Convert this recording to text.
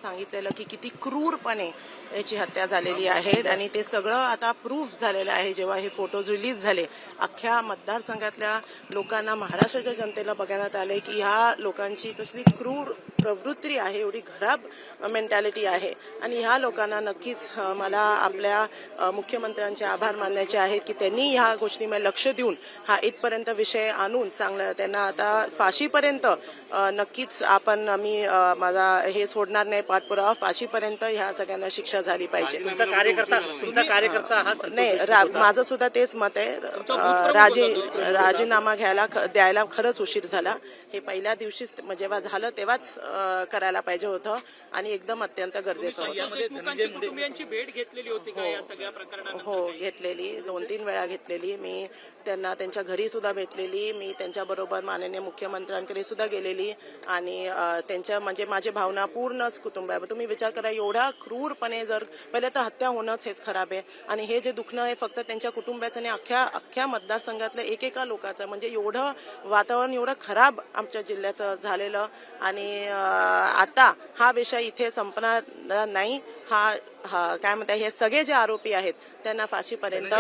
सांगितलेलं की किती क्रूरपणे याची हत्या झालेली आहे आणि ते सगळं आता प्रूफ झालेलं आहे. जेव्हा हे फोटोज रिलीज झाले अख्ख्या मतदारसंघातल्या लोकांना, महाराष्ट्राच्या जनतेला बघण्यात आले की ह्या लोकांची कसली क्रूर प्रवृत्ती आहे, एवढी खराब मेंटॅलिटी आहे. आणि ह्या लोकांना नक्कीच मला आपल्या मुख्यमंत्र्यांचे आभार मानायचे आहेत की त्यांनी ह्या गोष्टीमध्ये लक्ष देऊन हा इथपर्यंत विषय आणून चांगलं त्यांना आता फाशीपर्यंत नक्कीच मी माझा हे सोडणार नाही पाठपुरावा, फाशीपर्यंत ह्या सगळ्यांना शिक्षा झाली पाहिजे. तुमचा कार्यकर्ता हा नाही, माझं सुद्धा तेच मत आहे. राजीनामा द्यायला खरंच उशीर झाला. हे पहिल्या दिवशीच जेव्हा झालं तेव्हाच करायला पाहिजे होतं आणि एकदम अत्यंत गरजेचं होतं. कुटुंबियांची भेट घेतलेली होती का या सगळ्या प्रकरणानंतर? हो, घेतलेली, 2-3 वेळा घेतलेली. मी त्यांना त्यांच्या घरी सुद्धा भेटलेली. मी त्यांच्याबरोबर माननीय मुख्यमंत्र्यांकडे सुद्धा गेलेली आणि त्यांच्या म्हणजे माझी भावना पूर्णच कुटुंब आहे. तुम्ही विचार करा, एवढा क्रूरपणे जर पहिले तर हत्या होणंच हेच खराब आहे आणि हे जे दुखणं आहे फक्त त्यांच्या कुटुंबाचं आणि अख्ख्या मतदारसंघातल्या एकेका लोकांचं, म्हणजे एवढं वातावरण एवढं खराब आमच्या जिल्ह्याचं झालेलं. आणि आता हा विषय इथे संपणार नाही. काय म्हणतात, हे सगळे जे आरोपी आहेत त्यांना फाशीपर्यंत